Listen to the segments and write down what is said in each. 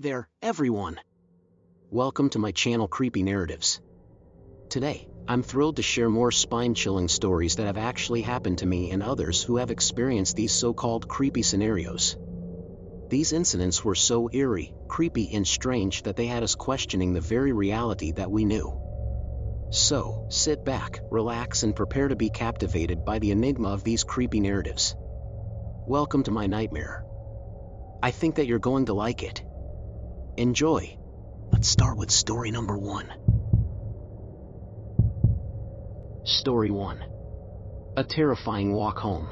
there, everyone! Welcome to my channel Creepy Narratives. Today, I'm thrilled to share more spine-chilling stories that have actually happened to me and others who have experienced these so-called creepy scenarios. These incidents were so eerie, creepy and strange that they had us questioning the very reality that we knew. So, sit back, relax and prepare to be captivated by the enigma of these creepy narratives. Welcome to my nightmare. I think that you're going to like it. Enjoy. Let's start with story number 1. Story 1. A terrifying walk home.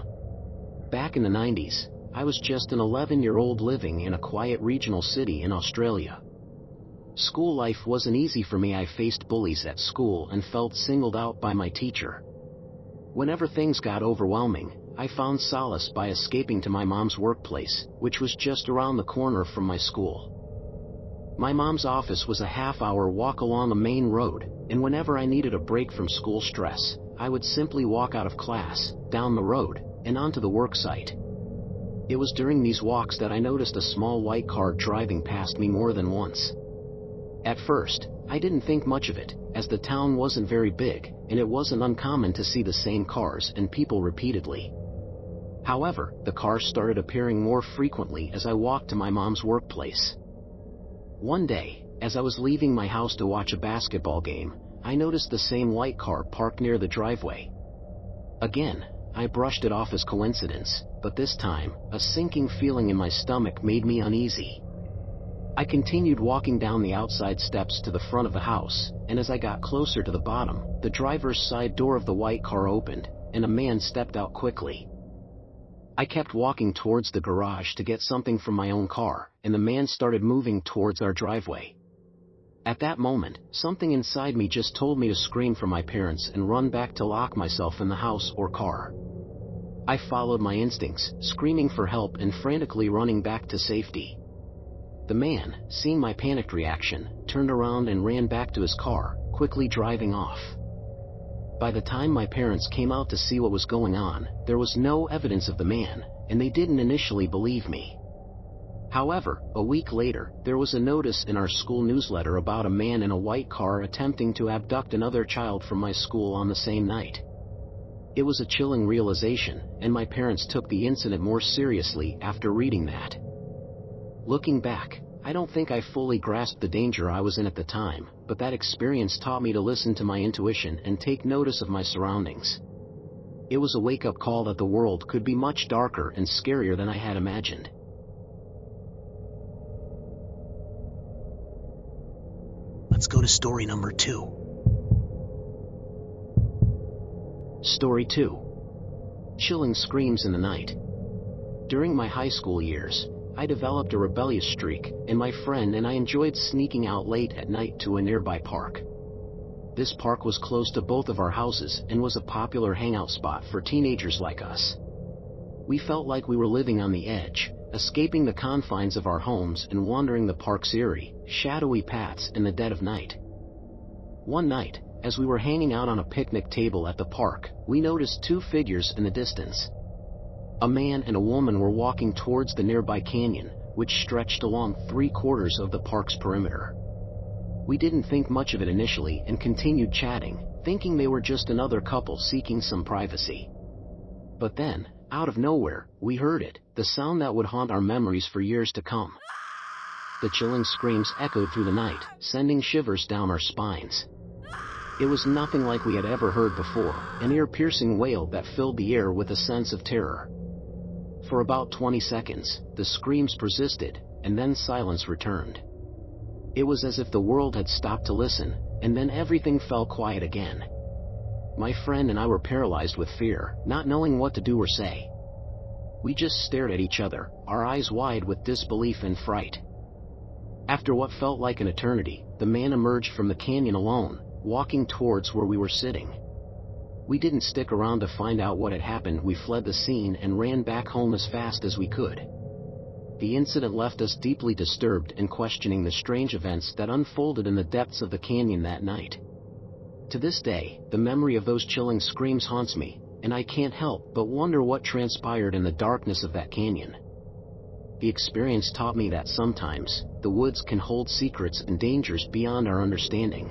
Back in the 90s, I was just an 11-year-old living in a quiet regional city in Australia. School life wasn't easy for me. I faced bullies at school and felt singled out by my teacher. Whenever things got overwhelming, I found solace by escaping to my mom's workplace, which was just around the corner from my school. My mom's office was a half-hour walk along a main road, and whenever I needed a break from school stress, I would simply walk out of class, down the road, and onto the work site. It was during these walks that I noticed a small white car driving past me more than once. At first, I didn't think much of it, as the town wasn't very big, and it wasn't uncommon to see the same cars and people repeatedly. However, the cars started appearing more frequently as I walked to my mom's workplace. One day, as I was leaving my house to watch a basketball game, I noticed the same white car parked near the driveway. Again, I brushed it off as coincidence, but this time, a sinking feeling in my stomach made me uneasy. I continued walking down the outside steps to the front of the house, and as I got closer to the bottom, the driver's side door of the white car opened, and a man stepped out quickly. I kept walking towards the garage to get something from my own car, and the man started moving towards our driveway. At that moment, something inside me just told me to scream for my parents and run back to lock myself in the house or car. I followed my instincts, screaming for help and frantically running back to safety. The man, seeing my panicked reaction, turned around and ran back to his car, quickly driving off. By the time my parents came out to see what was going on, there was no evidence of the man, and they didn't initially believe me. However, a week later, there was a notice in our school newsletter about a man in a white car attempting to abduct another child from my school on the same night. It was a chilling realization, and my parents took the incident more seriously after reading that. Looking back, I don't think I fully grasped the danger I was in at the time, but that experience taught me to listen to my intuition and take notice of my surroundings. It was a wake-up call that the world could be much darker and scarier than I had imagined. Let's go to story number 2. Story 2. Chilling screams in the night. During my high school years, I developed a rebellious streak, and my friend and I enjoyed sneaking out late at night to a nearby park. This park was close to both of our houses and was a popular hangout spot for teenagers like us. We felt like we were living on the edge, escaping the confines of our homes and wandering the park's eerie, shadowy paths in the dead of night. One night, as we were hanging out on a picnic table at the park, we noticed two figures in the distance. A man and a woman were walking towards the nearby canyon, which stretched along 3/4 of the park's perimeter. We didn't think much of it initially and continued chatting, thinking they were just another couple seeking some privacy. But then, out of nowhere, we heard it, the sound that would haunt our memories for years to come. The chilling screams echoed through the night, sending shivers down our spines. It was nothing like we had ever heard before, an ear-piercing wail that filled the air with a sense of terror. For about 20 seconds, the screams persisted, and then silence returned. It was as if the world had stopped to listen, and then everything fell quiet again. My friend and I were paralyzed with fear, not knowing what to do or say. We just stared at each other, our eyes wide with disbelief and fright. After what felt like an eternity, the man emerged from the canyon alone, walking towards where we were sitting. We didn't stick around to find out what had happened. We fled the scene and ran back home as fast as we could. The incident left us deeply disturbed and questioning the strange events that unfolded in the depths of the canyon that night. To this day, the memory of those chilling screams haunts me, and I can't help but wonder what transpired in the darkness of that canyon. The experience taught me that sometimes, the woods can hold secrets and dangers beyond our understanding.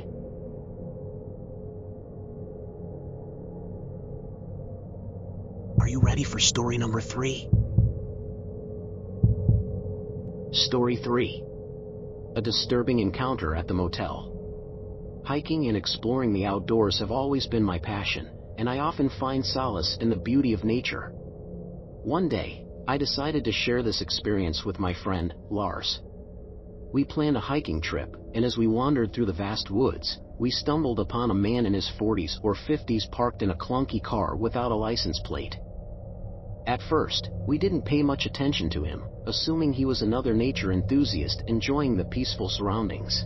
Are you ready for story number 3? Story 3. A disturbing encounter at the motel. Hiking and exploring the outdoors have always been my passion, and I often find solace in the beauty of nature. One day, I decided to share this experience with my friend, Lars. We planned a hiking trip, and as we wandered through the vast woods, we stumbled upon a man in his 40s or 50s parked in a clunky car without a license plate. At first, we didn't pay much attention to him, assuming he was another nature enthusiast enjoying the peaceful surroundings.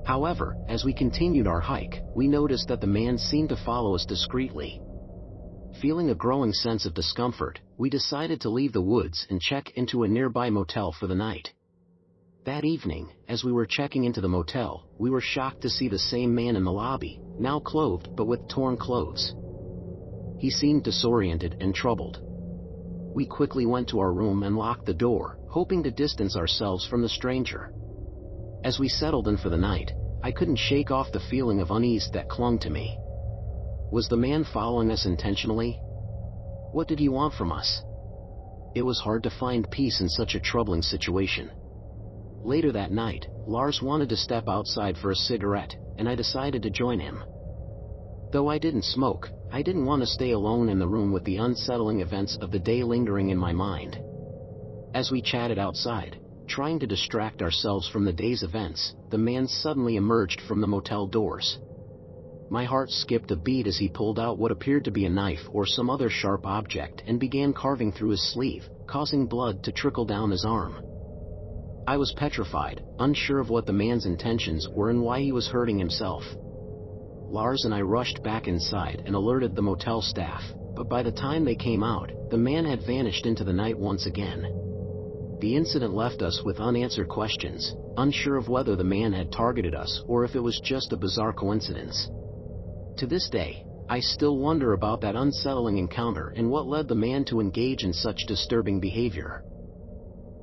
However, as we continued our hike, we noticed that the man seemed to follow us discreetly. Feeling a growing sense of discomfort, we decided to leave the woods and check into a nearby motel for the night. That evening, as we were checking into the motel, we were shocked to see the same man in the lobby, now clothed but with torn clothes. He seemed disoriented and troubled. We quickly went to our room and locked the door, hoping to distance ourselves from the stranger. As we settled in for the night, I couldn't shake off the feeling of unease that clung to me. Was the man following us intentionally? What did he want from us? It was hard to find peace in such a troubling situation. Later that night, Lars wanted to step outside for a cigarette, and I decided to join him. Though I didn't smoke, I didn't want to stay alone in the room with the unsettling events of the day lingering in my mind. As we chatted outside, trying to distract ourselves from the day's events, the man suddenly emerged from the motel doors. My heart skipped a beat as he pulled out what appeared to be a knife or some other sharp object and began carving through his sleeve, causing blood to trickle down his arm. I was petrified, unsure of what the man's intentions were and why he was hurting himself. Lars and I rushed back inside and alerted the motel staff, but by the time they came out, the man had vanished into the night once again. The incident left us with unanswered questions, unsure of whether the man had targeted us or if it was just a bizarre coincidence. To this day, I still wonder about that unsettling encounter and what led the man to engage in such disturbing behavior.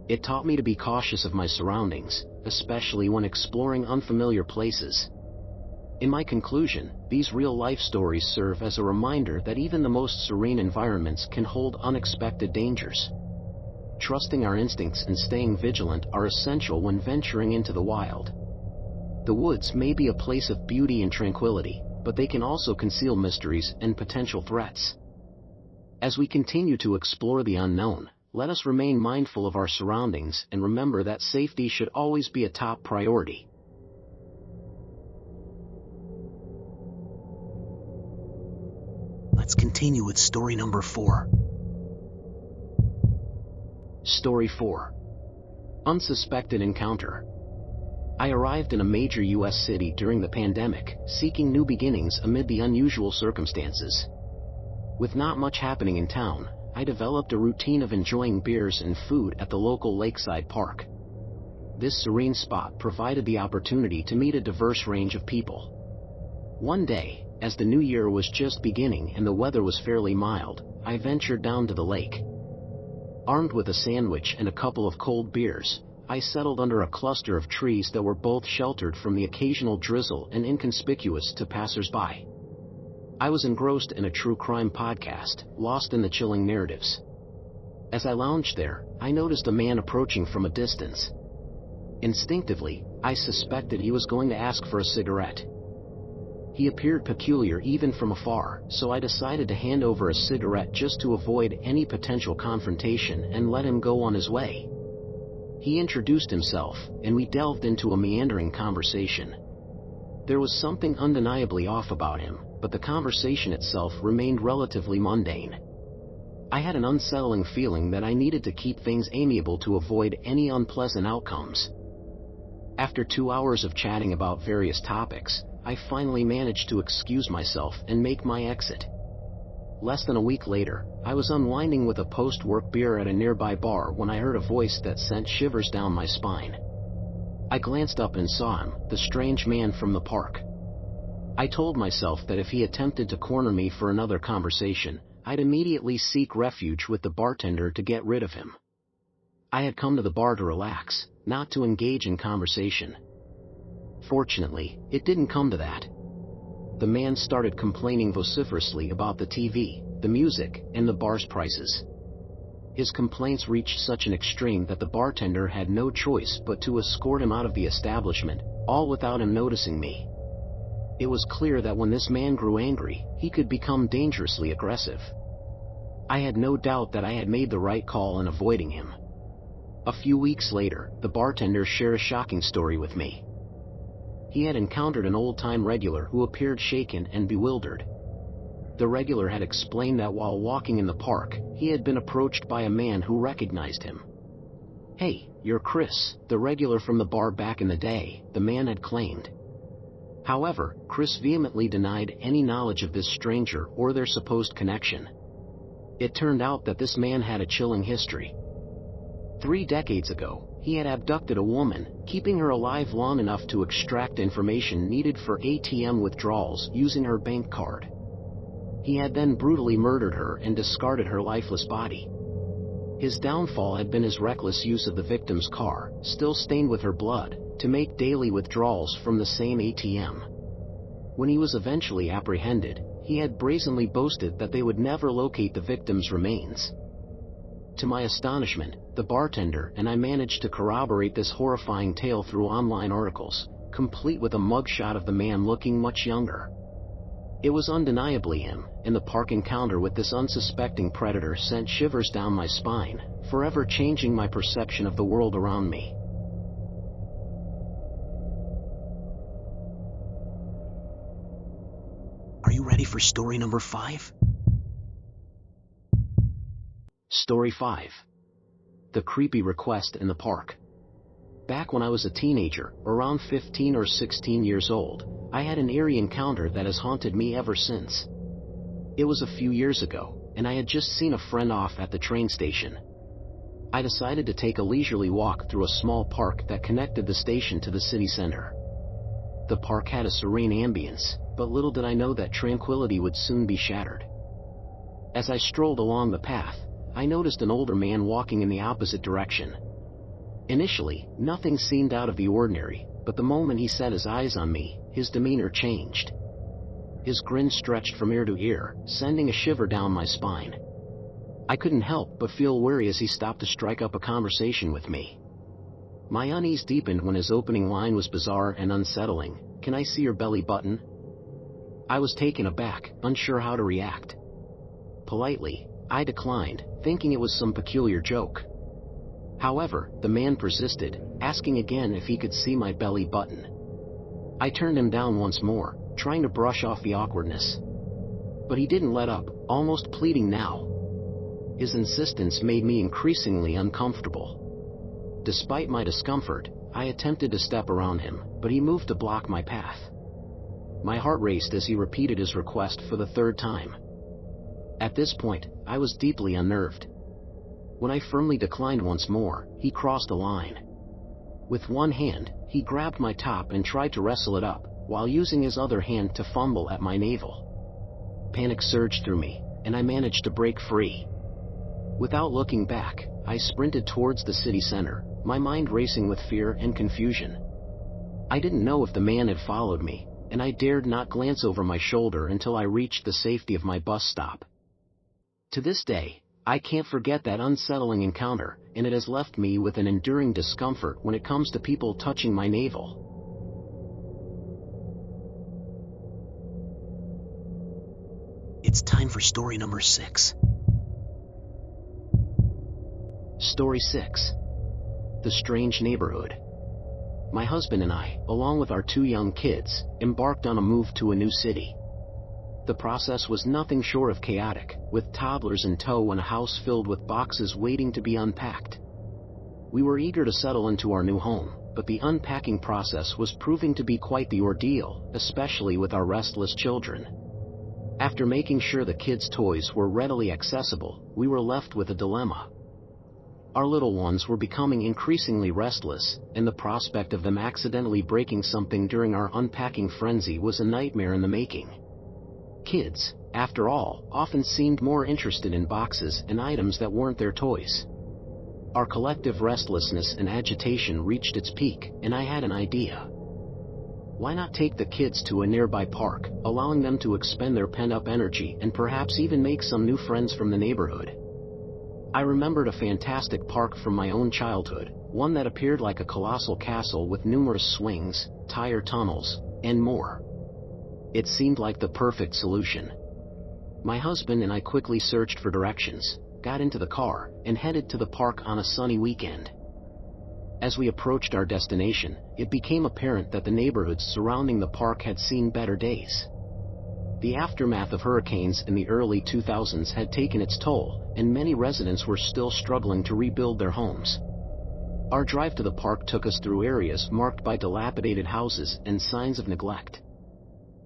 It taught me to be cautious of my surroundings, especially when exploring unfamiliar places. In my conclusion, these real-life stories serve as a reminder that even the most serene environments can hold unexpected dangers. Trusting our instincts and staying vigilant are essential when venturing into the wild. The woods may be a place of beauty and tranquility, but they can also conceal mysteries and potential threats. As we continue to explore the unknown, let us remain mindful of our surroundings and remember that safety should always be a top priority. Let's continue with story number 4. Story 4. Unsuspected encounter. I arrived in a major U.S. city during the pandemic, seeking new beginnings amid the unusual circumstances. With not much happening in town, I developed a routine of enjoying beers and food at the local lakeside park. This serene spot provided the opportunity to meet a diverse range of people. One day, as the new year was just beginning and the weather was fairly mild, I ventured down to the lake. Armed with a sandwich and a couple of cold beers, I settled under a cluster of trees that were both sheltered from the occasional drizzle and inconspicuous to passers-by. I was engrossed in a true crime podcast, lost in the chilling narratives. As I lounged there, I noticed a man approaching from a distance. Instinctively, I suspected he was going to ask for a cigarette. He appeared peculiar even from afar, so I decided to hand over a cigarette just to avoid any potential confrontation and let him go on his way. He introduced himself, and we delved into a meandering conversation. There was something undeniably off about him, but the conversation itself remained relatively mundane. I had an unsettling feeling that I needed to keep things amiable to avoid any unpleasant outcomes. After 2 hours of chatting about various topics, I finally managed to excuse myself and make my exit. Less than a week later, I was unwinding with a post-work beer at a nearby bar when I heard a voice that sent shivers down my spine. I glanced up and saw him, the strange man from the park. I told myself that if he attempted to corner me for another conversation, I'd immediately seek refuge with the bartender to get rid of him. I had come to the bar to relax, not to engage in conversation. Fortunately, it didn't come to that. The man started complaining vociferously about the TV, the music, and the bar's prices. His complaints reached such an extreme that the bartender had no choice but to escort him out of the establishment, all without him noticing me. It was clear that when this man grew angry, he could become dangerously aggressive. I had no doubt that I had made the right call in avoiding him. A few weeks later, the bartender shared a shocking story with me. He had encountered an old-time regular who appeared shaken and bewildered. The regular had explained that while walking in the park, he had been approached by a man who recognized him. "Hey, you're Chris, the regular from the bar back in the day," the man had claimed. However, Chris vehemently denied any knowledge of this stranger or their supposed connection. It turned out that this man had a chilling history. 3 decades ago, he had abducted a woman, keeping her alive long enough to extract information needed for ATM withdrawals using her bank card. He had then brutally murdered her and discarded her lifeless body. His downfall had been his reckless use of the victim's car, still stained with her blood, to make daily withdrawals from the same ATM. When he was eventually apprehended, he had brazenly boasted that they would never locate the victim's remains. To my astonishment, the bartender and I managed to corroborate this horrifying tale through online articles, complete with a mugshot of the man looking much younger. It was undeniably him, and the park encounter with this unsuspecting predator sent shivers down my spine, forever changing my perception of the world around me. Are you ready for story number 5? Story 5. The creepy request in the park. Back when I was a teenager, around 15 or 16 years old, I had an eerie encounter that has haunted me ever since. It was a few years ago, and I had just seen a friend off at the train station. I decided to take a leisurely walk through a small park that connected the station to the city center. The park had a serene ambience, but little did I know that tranquility would soon be shattered. As I strolled along the path, I noticed an older man walking in the opposite direction. Initially, nothing seemed out of the ordinary, but the moment he set his eyes on me, his demeanor changed. His grin stretched from ear to ear, sending a shiver down my spine. I couldn't help but feel wary as he stopped to strike up a conversation with me. My unease deepened when his opening line was bizarre and unsettling. "Can I see your belly button?" I was taken aback, unsure how to react. Politely, I declined, thinking it was some peculiar joke. However, the man persisted, asking again if he could see my belly button. I turned him down once more, trying to brush off the awkwardness. But he didn't let up, almost pleading now. His insistence made me increasingly uncomfortable. Despite my discomfort, I attempted to step around him, but he moved to block my path. My heart raced as he repeated his request for the 3rd time. At this point, I was deeply unnerved. When I firmly declined once more, he crossed a line. With one hand, he grabbed my top and tried to wrestle it up, while using his other hand to fumble at my navel. Panic surged through me, and I managed to break free. Without looking back, I sprinted towards the city center, my mind racing with fear and confusion. I didn't know if the man had followed me, and I dared not glance over my shoulder until I reached the safety of my bus stop. To this day, I can't forget that unsettling encounter, and it has left me with an enduring discomfort when it comes to people touching my navel. It's time for story number 6. Story 6. The Strange Neighborhood. My husband and I, along with our 2 young kids, embarked on a move to a new city. The process was nothing short of chaotic, with toddlers in tow and a house filled with boxes waiting to be unpacked. We were eager to settle into our new home, but the unpacking process was proving to be quite the ordeal, especially with our restless children. After making sure the kids' toys were readily accessible, we were left with a dilemma. Our little ones were becoming increasingly restless, and the prospect of them accidentally breaking something during our unpacking frenzy was a nightmare in the making. Kids, after all, often seemed more interested in boxes and items that weren't their toys. Our collective restlessness and agitation reached its peak, and I had an idea. Why not take the kids to a nearby park, allowing them to expend their pent-up energy and perhaps even make some new friends from the neighborhood? I remembered a fantastic park from my own childhood, one that appeared like a colossal castle with numerous swings, tire tunnels, and more. It seemed like the perfect solution. My husband and I quickly searched for directions, got into the car, and headed to the park on a sunny weekend. As we approached our destination, it became apparent that the neighborhoods surrounding the park had seen better days. The aftermath of hurricanes in the early 2000s had taken its toll, and many residents were still struggling to rebuild their homes. Our drive to the park took us through areas marked by dilapidated houses and signs of neglect.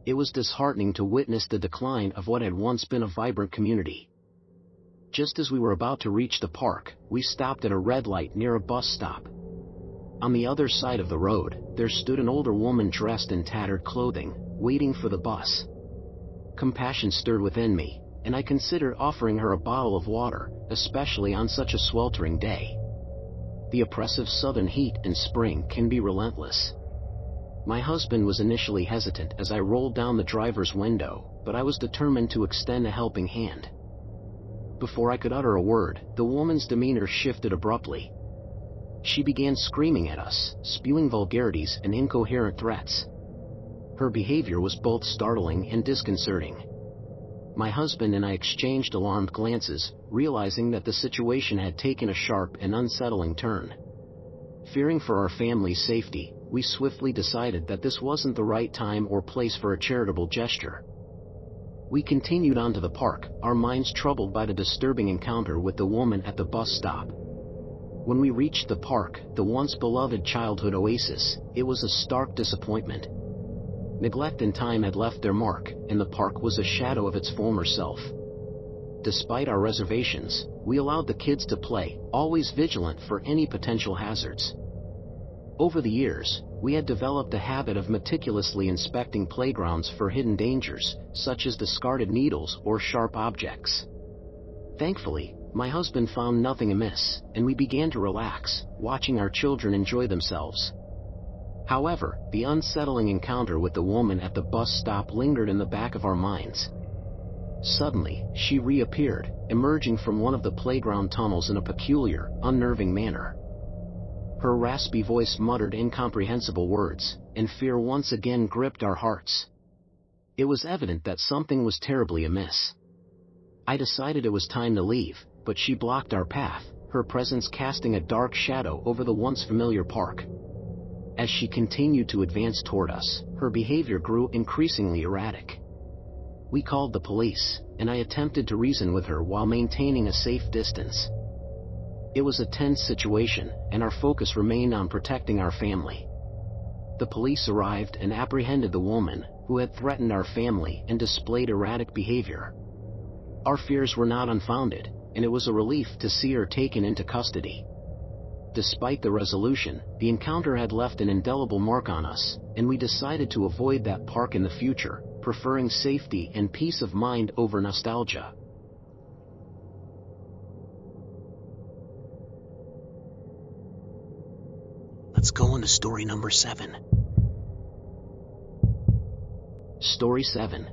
It was disheartening to witness the decline of what had once been a vibrant community. Just as we were about to reach the park, we stopped at a red light near a bus stop. On the other side of the road, there stood an older woman dressed in tattered clothing, waiting for the bus. Compassion stirred within me, and I considered offering her a bottle of water, especially on such a sweltering day. The oppressive southern heat in spring can be relentless. My husband was initially hesitant as I rolled down the driver's window, but I was determined to extend a helping hand. Before I could utter a word, the woman's demeanor shifted abruptly. She began screaming at us, spewing vulgarities and incoherent threats. Her behavior was both startling and disconcerting. My husband and I exchanged alarmed glances, realizing that the situation had taken a sharp and unsettling turn. Fearing for our family's safety, we swiftly decided that this wasn't the right time or place for a charitable gesture. We continued on to the park, our minds troubled by the disturbing encounter with the woman at the bus stop. When we reached the park, the once beloved childhood oasis, it was a stark disappointment. Neglect and time had left their mark, and the park was a shadow of its former self. Despite our reservations, we allowed the kids to play, always vigilant for any potential hazards. Over the years, we had developed a habit of meticulously inspecting playgrounds for hidden dangers, such as discarded needles or sharp objects. Thankfully, my husband found nothing amiss, and we began to relax, watching our children enjoy themselves. However, the unsettling encounter with the woman at the bus stop lingered in the back of our minds. Suddenly, she reappeared, emerging from one of the playground tunnels in a peculiar, unnerving manner. Her raspy voice muttered incomprehensible words, and fear once again gripped our hearts. It was evident that something was terribly amiss. I decided it was time to leave, but she blocked our path, her presence casting a dark shadow over the once familiar park. As she continued to advance toward us, her behavior grew increasingly erratic. We called the police, and I attempted to reason with her while maintaining a safe distance. It was a tense situation, and our focus remained on protecting our family. The police arrived and apprehended the woman, who had threatened our family and displayed erratic behavior. Our fears were not unfounded, and it was a relief to see her taken into custody. Despite the resolution, the encounter had left an indelible mark on us, and we decided to avoid that park in the future, preferring safety and peace of mind over nostalgia. Let's go on to story number 7. Story 7.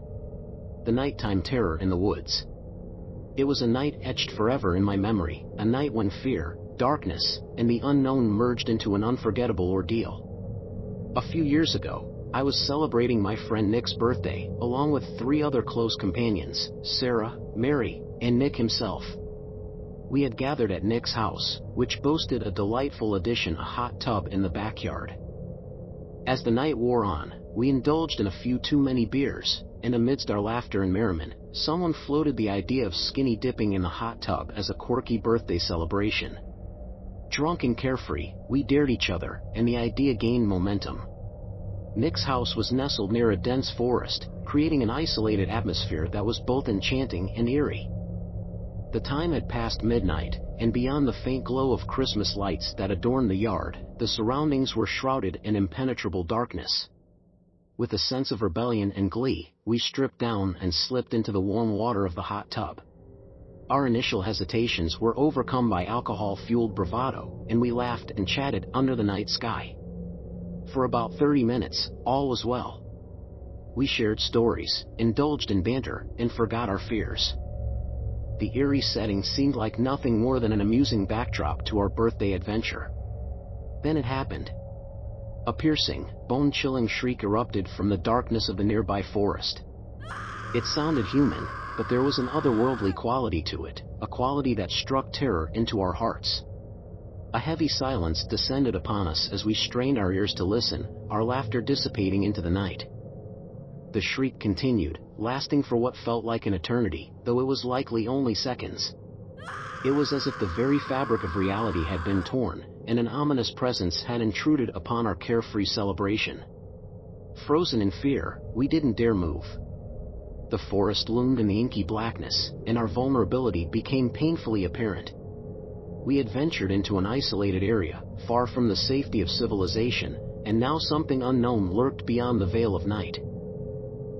The Nighttime Terror in the Woods. It was a night etched forever in my memory, a night when fear, darkness, and the unknown merged into an unforgettable ordeal. A few years ago, I was celebrating my friend Nick's birthday, along with 3 other close companions, Sarah, Mary, and Nick himself. We had gathered at Nick's house, which boasted a delightful addition, a hot tub in the backyard. As the night wore on, we indulged in a few too many beers, and amidst our laughter and merriment, someone floated the idea of skinny dipping in the hot tub as a quirky birthday celebration. Drunk and carefree, we dared each other, and the idea gained momentum. Nick's house was nestled near a dense forest, creating an isolated atmosphere that was both enchanting and eerie. The time had passed midnight, and beyond the faint glow of Christmas lights that adorned the yard, the surroundings were shrouded in impenetrable darkness. With a sense of rebellion and glee, we stripped down and slipped into the warm water of the hot tub. Our initial hesitations were overcome by alcohol-fueled bravado, and we laughed and chatted under the night sky. For about 30 minutes, all was well. We shared stories, indulged in banter, and forgot our fears. The eerie setting seemed like nothing more than an amusing backdrop to our birthday adventure. Then it happened. A piercing, bone-chilling shriek erupted from the darkness of the nearby forest. It sounded human, but there was an otherworldly quality to it, a quality that struck terror into our hearts. A heavy silence descended upon us as we strained our ears to listen, our laughter dissipating into the night. The shriek continued, lasting for what felt like an eternity, though it was likely only seconds. It was as if the very fabric of reality had been torn, and an ominous presence had intruded upon our carefree celebration. Frozen in fear, we didn't dare move. The forest loomed in the inky blackness, and our vulnerability became painfully apparent. We had ventured into an isolated area, far from the safety of civilization, and now something unknown lurked beyond the veil of night.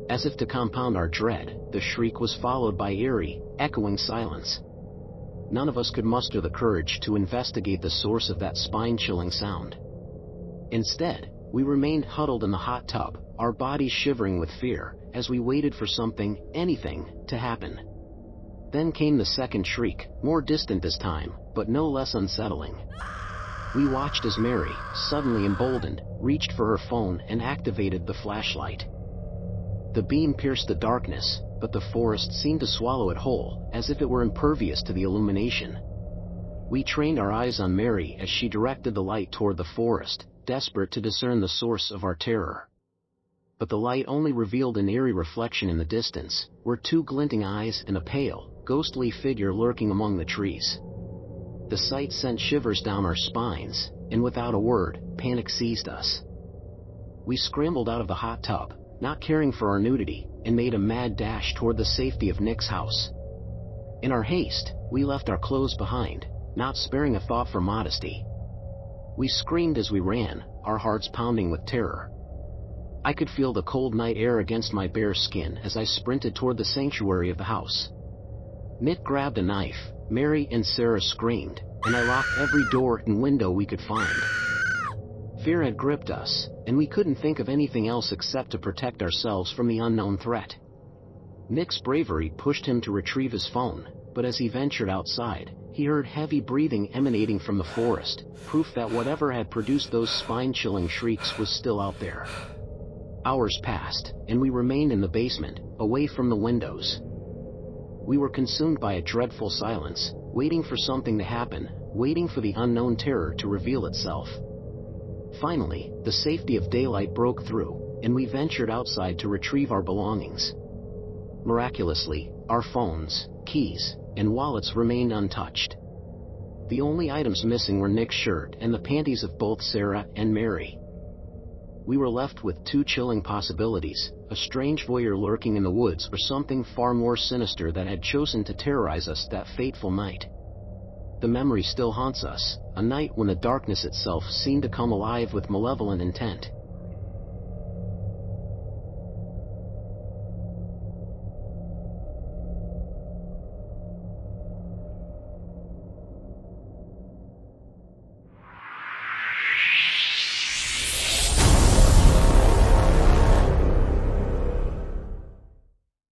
As if to compound our dread, the shriek was followed by eerie, echoing silence. None of us could muster the courage to investigate the source of that spine-chilling sound. Instead, we remained huddled in the hot tub, our bodies shivering with fear, as we waited for something, anything, to happen. Then came the second shriek, more distant this time, but no less unsettling. We watched as Mary, suddenly emboldened, reached for her phone and activated the flashlight. The beam pierced the darkness, but the forest seemed to swallow it whole, as if it were impervious to the illumination. We trained our eyes on Mary as she directed the light toward the forest, desperate to discern the source of our terror. But the light only revealed an eerie reflection in the distance, were two glinting eyes and a pale, ghostly figure lurking among the trees. The sight sent shivers down our spines, and without a word, panic seized us. We scrambled out of the hot tub, not caring for our nudity, and made a mad dash toward the safety of Nick's house. In our haste, we left our clothes behind, not sparing a thought for modesty. We screamed as we ran, our hearts pounding with terror. I could feel the cold night air against my bare skin as I sprinted toward the sanctuary of the house. Nick grabbed a knife, Mary and Sarah screamed, and I locked every door and window we could find. Fear had gripped us, and we couldn't think of anything else except to protect ourselves from the unknown threat. Nick's bravery pushed him to retrieve his phone, but as he ventured outside, he heard heavy breathing emanating from the forest, proof that whatever had produced those spine-chilling shrieks was still out there. Hours passed, and we remained in the basement, away from the windows. We were consumed by a dreadful silence, waiting for something to happen, waiting for the unknown terror to reveal itself. Finally, the safety of daylight broke through, and we ventured outside to retrieve our belongings. Miraculously, our phones, keys, and wallets remained untouched. The only items missing were Nick's shirt and the panties of both Sarah and Mary. We were left with two chilling possibilities, a strange voyeur lurking in the woods or something far more sinister that had chosen to terrorize us that fateful night. The memory still haunts us, a night when the darkness itself seemed to come alive with malevolent intent.